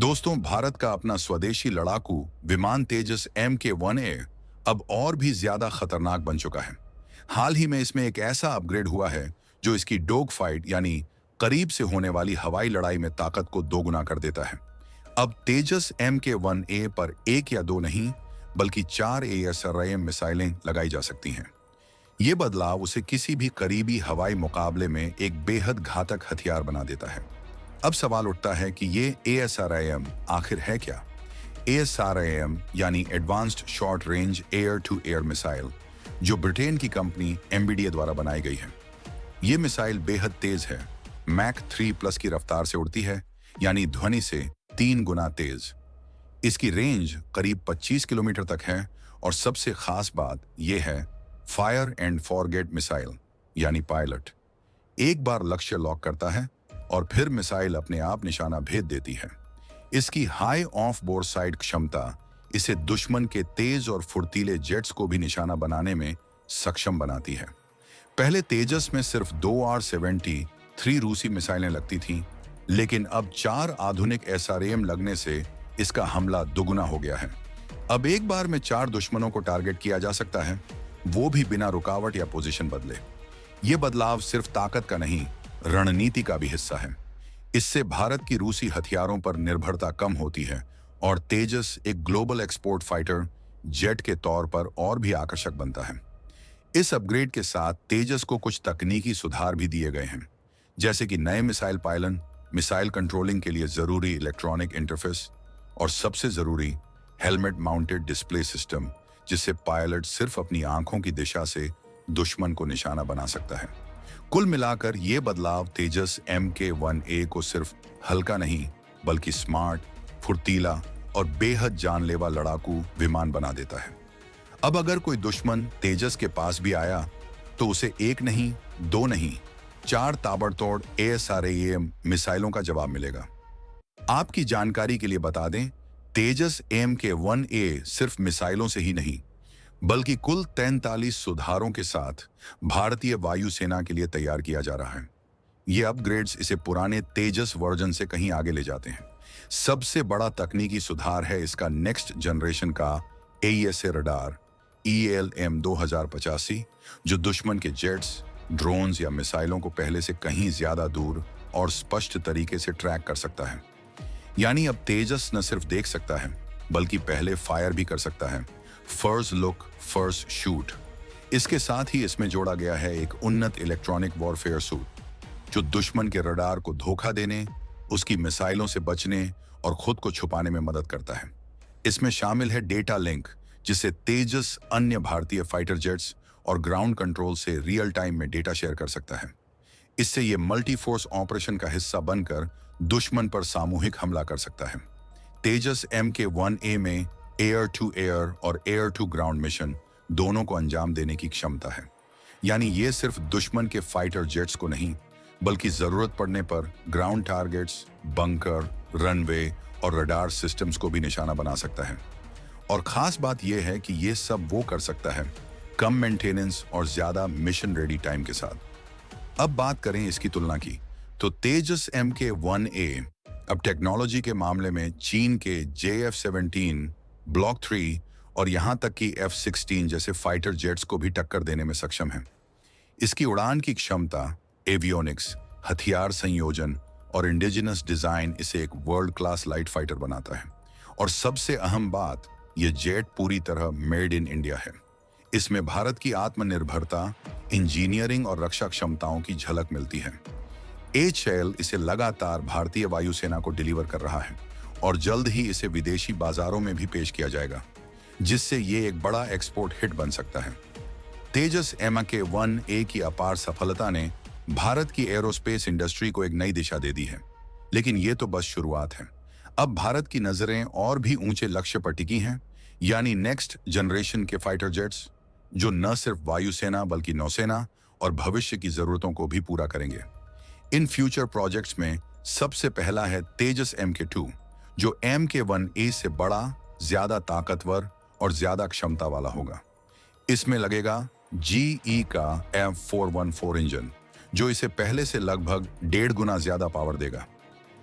दोस्तों, भारत का अपना स्वदेशी लड़ाकू विमान तेजस MK-1A अब और भी ज्यादा खतरनाक बन चुका है। हाल ही में इसमें एक ऐसा अपग्रेड हुआ है जो इसकी डोग फाइट यानी करीब से होने वाली हवाई लड़ाई में ताकत को दोगुना कर देता है। अब तेजस MK-1A पर एक या दो नहीं बल्कि 4 ASRAM मिसाइलें लगाई जा सकती हैं। ये बदलाव उसे किसी भी करीबी हवाई मुकाबले में एक बेहद घातक हथियार बना देता है। अब सवाल उठता है कि ये ASRAM आखिर है क्या? ASRAM यानी advanced short range air to air missile, जो ब्रिटेन की कंपनी MBDA द्वारा बनाई गई है। ये मिसाइल बेहद तेज है, मैक 3+ की रफ्तार से उड़ती है, यानी ध्वनि से 3 गुना तेज। इसकी रेंज करीब 25 किलोमीटर तक है और सबसे खास बात यह है फायर एंड फॉरगेट मिसाइल यानी पायलट। एक बार लक्ष्य लॉक करता है और फिर मिसाइल अपने आप निशाना भेज देती है। इसकी हाई ऑफ बोर्ड साइड क्षमता इसे दुश्मन के तेज और फुर्तीले जेट्स को भी निशाना बनाने में सक्षम बनाती है। पहले तेजस में सिर्फ 2R-73 रूसी मिसाइलें लगती थीं, लेकिन अब 4 आधुनिक SRAM लगने से इसका हमला दुगुना हो गया है। अब एक बार में 4 दुश्मनों को टारगेट किया जा सकता है, वो भी बिना रुकावट या पोजीशन बदले। ये बदलाव सिर्फ ताकत का नहीं, रणनीति का भी हिस्सा है। इससे भारत की रूसी हथियारों पर निर्भरता कम होती है और तेजस एक ग्लोबल एक्सपोर्ट फाइटर जेट के तौर पर और भी आकर्षक बनता है। इस अपग्रेड के साथ तेजस को कुछ तकनीकी सुधार भी दिए गए हैं, जैसे कि नए मिसाइल पायलन, मिसाइल कंट्रोलिंग के लिए जरूरी इलेक्ट्रॉनिक इंटरफेस और सबसे जरूरी हेलमेट माउंटेड डिस्प्ले सिस्टम, जिससे पायलट सिर्फ अपनी आंखों की दिशा से दुश्मन को निशाना बना सकता है। कुल मिलाकर ये बदलाव तेजस MK-1A को सिर्फ हल्का नहीं बल्कि स्मार्ट, फुर्तीला और बेहद जानलेवा लड़ाकू विमान बना देता है। अब अगर कोई दुश्मन तेजस के पास भी आया तो उसे एक नहीं, दो नहीं, 4 ताबड़तोड़ ASRAM मिसाइलों का जवाब मिलेगा। आपकी जानकारी के लिए बता दें, तेजस MK-1A सिर्फ मिसाइलों से ही नहीं बल्कि कुल 43 सुधारों के साथ भारतीय वायुसेना के लिए तैयार किया जा रहा है। ये अपग्रेड्स इसे पुराने तेजस वर्जन से कहीं आगे ले जाते हैं। सबसे बड़ा तकनीकी सुधार है इसका नेक्स्ट जनरेशन का AESA रडार ELM 2085, जो दुश्मन के जेट्स, ड्रोन्स या मिसाइलों को पहले से कहीं ज्यादा दूर और स्पष्ट तरीके से ट्रैक कर सकता है। यानी अब तेजस न सिर्फ देख सकता है बल्कि पहले फायर भी कर सकता है। First look first shoot. इसके साथ ही इसमें जोड़ा गया है एक उन्नत इलेक्ट्रॉनिक वॉरफेयर सूट, जो दुश्मन के रडार को धोखा देने, उसकी मिसाइलों से बचने और खुद को छुपाने में मदद करता है। इसमें शामिल है डेटा लिंक, जिससे तेजस अन्य भारतीय फाइटर जेट्स और ग्राउंड कंट्रोल से रियल टाइम में डेटा शेयर कर सकता है। इससे ये मल्टी फोर्स ऑपरेशन का हिस्सा बनकर दुश्मन पर सामूहिक हमला कर सकता है। तेजस MK-1A में एयर टू एयर और एयर टू ग्राउंड मिशन दोनों को अंजाम देने की क्षमता है। यानी ये सिर्फ दुश्मन के फाइटर जेट्स को नहीं बल्कि जरूरत पड़ने पर ग्राउंड टारगेट्स, बंकर, रनवे और रडार सिस्टम्स को भी निशाना बना सकता है। और खास बात यह है कि ये सब वो कर सकता है कम मेंटेनेंस और ज्यादा मिशन रेडी टाइम के साथ। अब बात करें इसकी तुलना की, तो तेजस MK-1A अब टेक्नोलॉजी के मामले में चीन के JF-17, ब्लॉक 3 और यहां तक कि F-16 जैसे फाइटर जेट्स को भी टक्कर देने में सक्षम है। इसकी उड़ान की क्षमता, एवियोनिक्स, हथियार संयोजन और इंडिजिनस डिजाइन इसे एक वर्ल्ड क्लास लाइट फाइटर बनाता है। और सबसे अहम बात, ये जेट पूरी तरह मेड इन इंडिया है। इसमें भारत की आत्मनिर्भरता, इंजीनियरिंग और रक्षा क्षमताओं की झलक मिलती है। HAL इसे लगातार भारतीय वायुसेना को डिलीवर कर रहा है और जल्द ही इसे विदेशी बाजारों में भी पेश किया जाएगा, जिससे ये एक बड़ा एक्सपोर्ट हिट बन सकता है। तेजस MK-1A की अपार सफलता ने भारत की एरोस्पेस इंडस्ट्री को एक नई दिशा दे दी है, लेकिन ये तो बस शुरुआत है। अब भारत की नजरें और भी ऊंचे लक्ष्य पर टिकी हैं, यानी नेक्स्ट जनरेशन के फाइटर जेट्स, जो न सिर्फ वायुसेना बल्कि नौसेना और भविष्य की जरूरतों को भी पूरा करेंगे। इन फ्यूचर प्रोजेक्ट्स में सबसे पहला है तेजस MK-2, जो MK-1A से बड़ा, ज्यादा ताकतवर और ज्यादा क्षमता वाला होगा। इसमें लगेगा GE का F414 इंजन, जो इसे पहले से लगभग 1.5 गुना ज्यादा पावर देगा।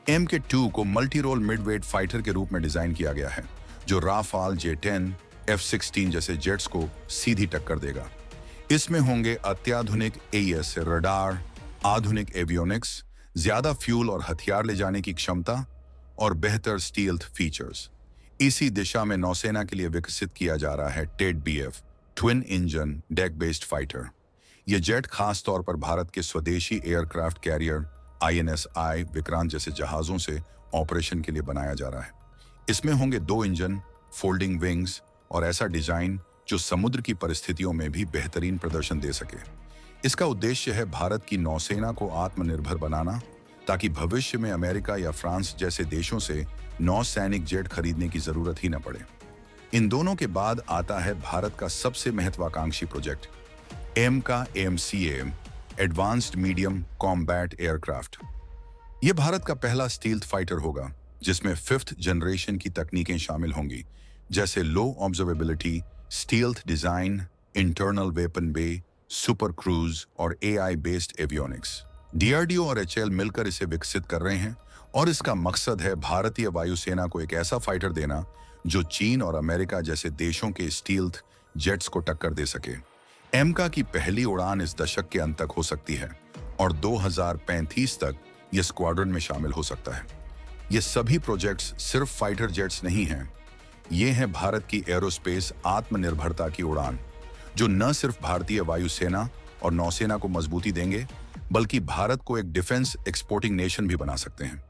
MK2 को मल्टी रोल मिडवेट फाइटर के रूप में डिजाइन किया गया है, जो राफाल J-10, F-16 जैसे जेट्स को सीधी टक्कर देगा। इसमें होंगे अत्याधुनिक AES रडार, आधुनिक एवियोनिक्स, ज्यादा फ्यूल और हथियार ले जाने की क्षमता और बेहतर स्टील्थ फीचर्स। इसी दिशा में नौसेना के लिए विकसित किया जा रहा है TED-BF twin engine deck based fighter. यह जेट खास तौर पर भारत के स्वदेशी एयरक्राफ्ट कैरियर INS-I विक्रांत जैसे जहाजों से ऑपरेशन के लिए बनाया जा रहा है। इसमें होंगे 2 इंजन, फोल्डिंग विंग्स और ऐसा डिजाइन जो समुद्र की परिस्थितियों में भी बेहतरीन प्रदर्शन दे सके। इसका उद्देश्य है भारत की नौसेना को आत्मनिर्भर बनाना, ताकि भविष्य में अमेरिका या फ्रांस जैसे देशों से नौसैनिक जेट खरीदने की जरूरत ही न पड़े। इन दोनों के बाद आता है भारत का सबसे महत्वाकांक्षी project AMCA advanced medium combat aircraft. यह भारत का पहला स्टील्थ फाइटर होगा जिसमें 5th जनरेशन की तकनीकें शामिल होंगी, जैसे low observability, stealth design, internal weapon bay, super cruise और AI बेस्ड एवियोनिक्स। DRDO और HAL मिलकर इसे विकसित कर रहे हैं और इसका मकसद है भारतीय वायुसेना को एक ऐसा फाइटर देना जो चीन और अमेरिका जैसे देशों के स्टील्थ जेट्स को टक्कर दे सके। एमका की पहली उड़ान इस दशक के अंत तक हो सकती है और 2035 तक यह स्क्वाड्रन में शामिल हो सकता है। ये सभी प्रोजेक्ट्स सिर्फ फाइटर जेट्स नहीं हैं, ये हैं भारत की एरोस्पेस आत्मनिर्भरता की उड़ान, जो न सिर्फ भारतीय वायुसेना और नौसेना को मजबूती देंगे, बल्कि भारत को एक डिफेंस एक्सपोर्टिंग नेशन भी बना सकते हैं।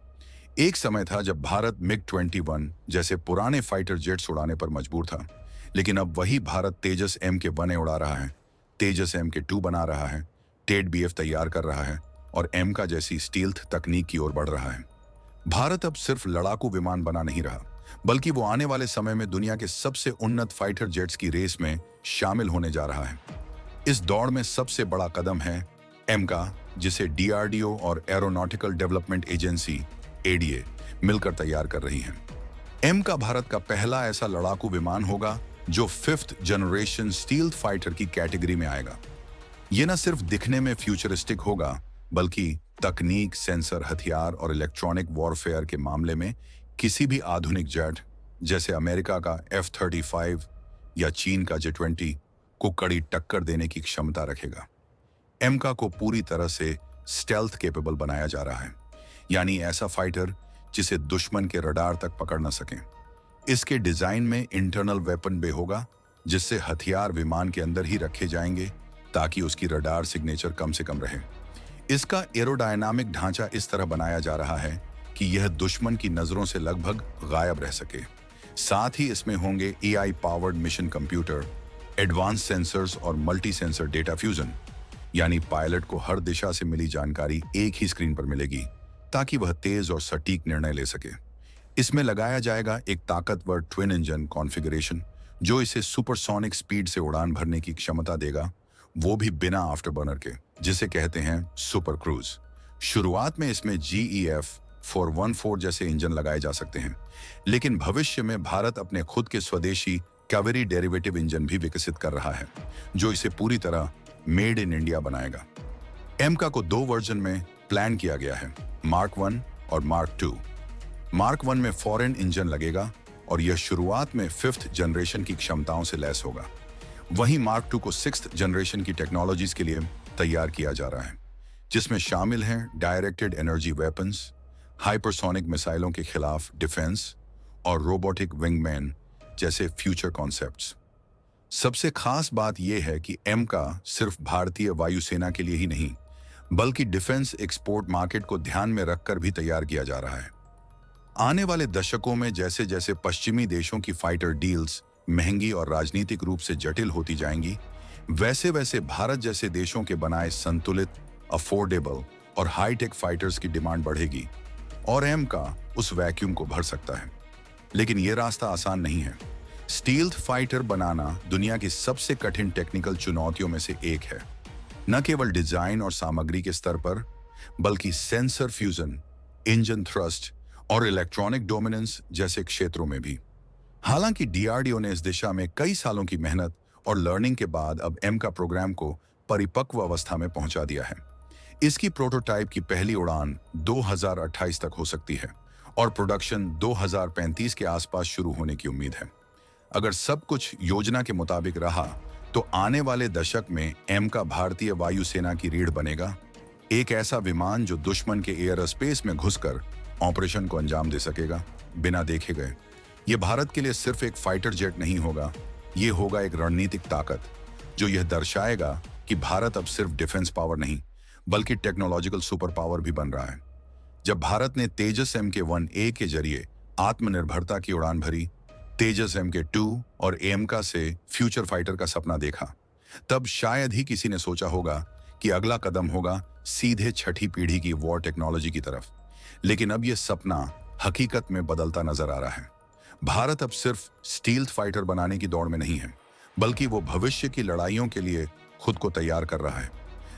एक समय था जब भारत MiG-21 जैसे पुराने फाइटर जेट्स उड़ाने पर मजबूर था, लेकिन अब वही भारत तेजस MK-1 उड़ा रहा है, तेजस MK-2 बना रहा है, TED-BF तैयार कर रहा है और एमका जैसी स्टील्थ तकनीक की ओर बढ़ रहा है। भारत अब सिर्फ लड़ाकू विमान बना नहीं रहा, बल्कि वो आने वाले समय में दुनिया के सबसे उन्नत फाइटर जेट्स की रेस में शामिल होने जा रहा है। इस दौड़ में सबसे बड़ा कदम है एमका, जिसे DRDO और एरोनॉटिकल डेवलपमेंट एजेंसी ADA मिलकर तैयार कर रही हैं। एमका भारत का पहला ऐसा लड़ाकू विमान होगा जो 5th जनरेशन स्टील्थ फाइटर की कैटेगरी में आएगा। ये न सिर्फ दिखने में फ्यूचरिस्टिक होगा, बल्कि तकनीक, सेंसर, हथियार और इलेक्ट्रॉनिक वॉरफेयर के मामले में किसी भी आधुनिक जेट जैसे अमेरिका का F-35 या चीन का J-20 को कड़ी टक्कर देने की क्षमता रखेगा। एमका को पूरी तरह से स्टेल्थ केपेबल बनाया जा रहा है, यानी ऐसा फाइटर जिसे दुश्मन के रडार तक पकड़ न सकें। इसके डिजाइन में इंटरनल वेपन बे होगा, जिससे हथियार विमान के अंदर ही रखे जाएंगे ताकि उसकी रडार सिग्नेचर कम से कम रहे। इसका एरोडायनामिक ढांचा इस तरह बनाया जा रहा है कि यह दुश्मन की नजरों से लगभग गायब रह सके। साथ ही इसमें होंगे AI powered mission computer, advance sensors और मल्टी सेंसर डेटा फ्यूजन, यानी पायलट को हर दिशा से मिली जानकारी एक ही स्क्रीन पर मिलेगी ताकि वह तेज और सटीक निर्णय ले सके। इसमें लगाया जाएगा एक ताकतवर ट्विन इंजन कॉन्फ़िगरेशन जो इसे सुपरसोनिक स्पीड से उड़ान भरने की क्षमता देगा, वो भी बिना आफ्टरबर्नर के, जिसे कहते हैं सुपर क्रूज। शुरुआत में इसमें GEF 414 जैसे इंजन लगाए जा सकते हैं, लेकिन भविष्य में भारत अपने खुद के स्वदेशी कैवेरी डेरिवेटिव इंजन भी विकसित कर रहा है, जो इसे पूरी तरह मेड इन इंडिया बनाएगा। एमका को 2 वर्जन में प्लान किया गया है, Mark 1 और Mark 2। Mark 1 में फॉरेन इंजन लगेगा और यह शुरुआत में 5th जनरेशन की क्षमताओं से लैस होगा। वहीं Mark 2 को 6th जनरेशन की टेक्नोलॉजीज के लिए तैयार किया जा रहा है, जिसमें शामिल हैं डायरेक्टेड एनर्जी वेपन्स, हाइपरसोनिक मिसाइलों के खिलाफ डिफेंस और रोबोटिक विंगमैन जैसे फ्यूचर कॉन्सेप्ट्स। सबसे खास बात यह है कि एमका सिर्फ भारतीय वायुसेना के लिए ही नहीं, बल्कि डिफेंस एक्सपोर्ट मार्केट को ध्यान में रखकर भी तैयार किया जा रहा है। आने वाले दशकों में जैसे जैसे पश्चिमी देशों की फाइटर डील्स महंगी और राजनीतिक रूप से जटिल होती जाएंगी, वैसे वैसे भारत जैसे देशों के बनाए संतुलित, अफोर्डेबल और हाईटेक फाइटर्स की डिमांड बढ़ेगी और एमका उस वैक्यूम को भर सकता है। लेकिन यह रास्ता आसान नहीं है। स्टील्थ फाइटर बनाना दुनिया की सबसे कठिन टेक्निकल चुनौतियों में से एक है, न केवल डिजाइन और सामग्री के स्तर पर, बल्कि सेंसर फ्यूजन, इंजन थ्रस्ट और इलेक्ट्रॉनिक डोमिनेंस जैसे क्षेत्रों में भी। हालांकि DRDO ने इस दिशा में कई सालों की मेहनत और लर्निंग के बाद अब एमका प्रोग्राम को परिपक्व अवस्था में पहुंचा दिया है। इसकी प्रोटोटाइप की पहली उड़ान 2028 तक हो सकती है और प्रोडक्शन 2035 के आसपास शुरू होने की उम्मीद है। अगर सब कुछ योजना के मुताबिक रहा तो आने वाले दशक में एम का भारतीय वायुसेना की रीढ़ बनेगा, एक ऐसा विमान जो दुश्मन के एयर स्पेस में घुसकर ऑपरेशन को अंजाम दे सकेगा बिना देखे गए। यह भारत के लिए सिर्फ एक फाइटर जेट नहीं होगा, ये होगा एक रणनीतिक ताकत जो यह दर्शाएगा कि भारत अब सिर्फ डिफेंस पावर नहीं बल्कि टेक्नोलॉजिकल सुपर पावर भी बन रहा है। जब भारत ने तेजस MK-1A के जरिए आत्मनिर्भरता की उड़ान भरी, तेजस MK-2 और एमका से फ्यूचर फाइटर का सपना देखा, तब शायद ही किसी ने सोचा होगा कि अगला कदम होगा सीधे छठी पीढ़ी की वॉर टेक्नोलॉजी की तरफ। लेकिन अब यह सपना हकीकत में बदलता नजर आ रहा है। भारत अब सिर्फ स्टील्थ फाइटर बनाने की दौड़ में नहीं है, बल्कि वो भविष्य की लड़ाइयों के लिए खुद को तैयार कर रहा है,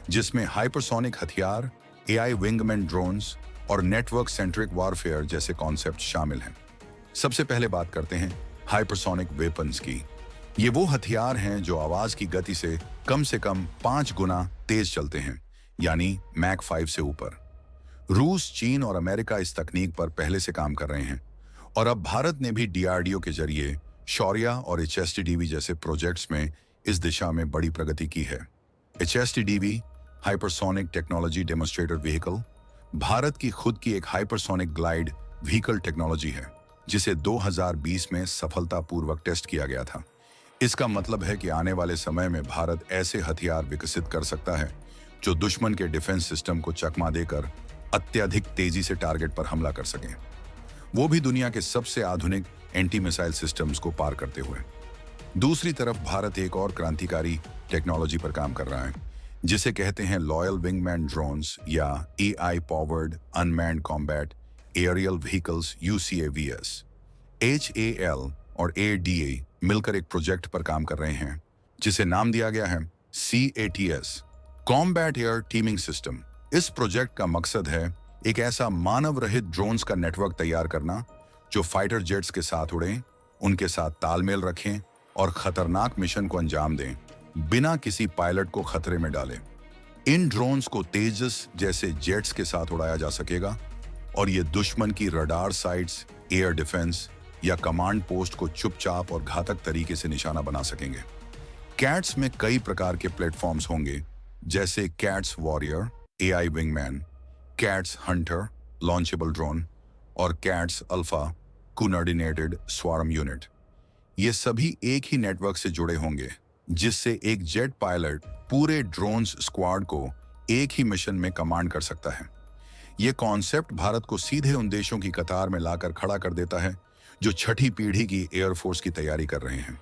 जिसमें हाइपरसोनिक हथियार, AI विंगमैन ड्रोन्स और नेटवर्क सेंट्रिक वॉरफेयर जैसे कॉन्सेप्ट शामिल हैं। सबसे पहले बात करते हैं हाइपरसोनिक वेपन्स की। ये वो हथियार हैं जो आवाज की गति से कम 5 गुना तेज चलते हैं, यानी मैक 5 से ऊपर। रूस, चीन और अमेरिका इस तकनीक पर पहले से काम कर रहे हैं और अब भारत ने भी DRDO के जरिए शौर्य और HSTDV जैसे प्रोजेक्ट्स में इस दिशा में बड़ी प्रगति की है। HSTDV hypersonic technology demonstrator vehicle Bharat की खुद की एक हाइपरसोनिक ग्लाइड व्हीकल टेक्नोलॉजी है, जिसे 2020 में सफलतापूर्वक टेस्ट किया गया था। इसका मतलब है कि आने वाले समय में भारत ऐसे हथियार विकसित कर सकता है जो दुश्मन के डिफेंस सिस्टम को चकमा देकर अत्यधिक तेजी से टारगेट पर हमला कर सकें, वो भी दुनिया के सबसे आधुनिक एंटी मिसाइल सिस्टम्स को पार करते हुए। दूसरी तरफ भारत एक और क्रांतिकारी टेक्नोलॉजी पर काम कर रहा है, जिसे कहते हैं लॉयल विंगमैन ड्रोन्स या AI powered unmanned combat aerial vehicles UCAVs। HAL और ADA मिलकर एक प्रोजेक्ट पर काम कर रहे हैं जिसे नाम दिया गया है CATS, combat air teeming system. इस प्रोजेक्ट का मकसद है एक ऐसा मानव रहित ड्रोन्स का नेटवर्क तैयार करना जो फाइटर जेट्स के साथ उड़ें, उनके साथ तालमेल रखें और खतरनाक मिशन को अंजाम दें बिना किसी पायलट को खतरे में डालें। इन ड्रोन्स को तेजस जैसे जेट्स के साथ उड़ाया जा सकेगा और ये दुश्मन की रडार साइट्स, एयर डिफेंस या कमांड पोस्ट को चुपचाप और घातक तरीके से निशाना बना सकेंगे। कैट्स में कई प्रकार के प्लेटफॉर्म्स होंगे, जैसे CATS Warrior AI wingman, CATS Hunter launchable drone और CATS Alpha coordinated swarm unit. ये सभी एक ही नेटवर्क से जुड़े होंगे, जिससे एक जेट पायलट पूरे ड्रोन्स स्क्वाड को एक ही मिशन में कमांड कर सकता है। ये कॉन्सेप्ट भारत को सीधे उन देशों की कतार में लाकर खड़ा कर देता है जो छठी पीढ़ी की एयरफोर्स की तैयारी कर रहे हैं।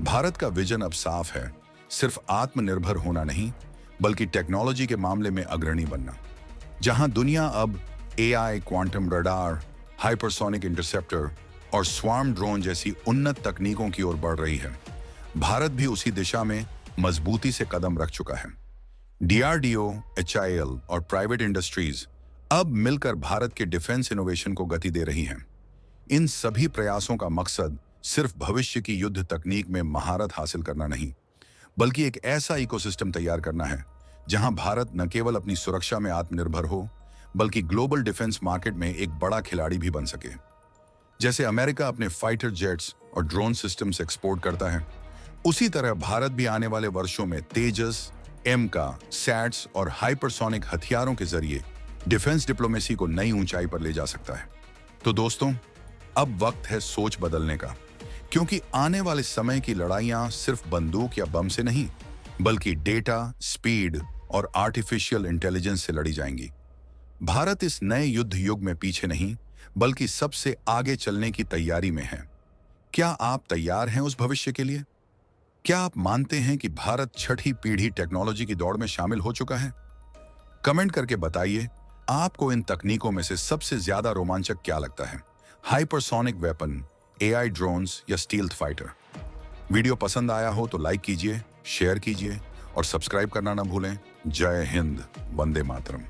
भारत का विजन अब साफ है, सिर्फ आत्मनिर्भर होना नहीं बल्कि टेक्नोलॉजी के मामले में अग्रणी बनना। जहां दुनिया अब AI, quantum radar, hypersonic interceptor और स्वार्म ड्रोन जैसी उन्नत तकनीकों की ओर बढ़ रही है, भारत भी उसी दिशा में मजबूती से कदम रख चुका है। DRDO, HIL और प्राइवेट इंडस्ट्रीज अब मिलकर भारत के डिफेंस इनोवेशन को गति दे रही हैं। इन सभी प्रयासों का मकसद सिर्फ भविष्य की युद्ध तकनीक में महारत हासिल करना नहीं, बल्कि एक ऐसा इकोसिस्टम तैयार करना है जहां भारत न केवल अपनी सुरक्षा में आत्मनिर्भर हो बल्कि ग्लोबल डिफेंस मार्केट में एक बड़ा खिलाड़ी भी बन सके। जैसे अमेरिका अपने फाइटर जेट्स और ड्रोन सिस्टम्स एक्सपोर्ट करता है, उसी तरह भारत भी आने वाले वर्षों में तेजस, एमका, सैट्स और हाइपरसोनिक हथियारों के जरिए डिफेंस डिप्लोमेसी को नई ऊंचाई पर ले जा सकता है। तो दोस्तों, अब वक्त है सोच बदलने का, क्योंकि आने वाले समय की लड़ाइयां सिर्फ बंदूक या बम से नहीं बल्कि डेटा, स्पीड और आर्टिफिशियल इंटेलिजेंस से लड़ी जाएंगी। भारत इस नए युद्ध युग में पीछे नहीं बल्कि सबसे आगे चलने की तैयारी में है। क्या आप तैयार हैं उस भविष्य के लिए? क्या आप मानते हैं कि भारत छठी पीढ़ी टेक्नोलॉजी की दौड़ में शामिल हो चुका है? कमेंट करके बताइए, आपको इन तकनीकों में से सबसे ज्यादा रोमांचक क्या लगता है? हाइपरसोनिक वेपन, AI ड्रोन्स या स्टील्थ फाइटर? वीडियो पसंद आया हो तो लाइक कीजिए, शेयर कीजिए और सब्सक्राइब करना ना भूलें। जय हिंद, वंदे मातरम।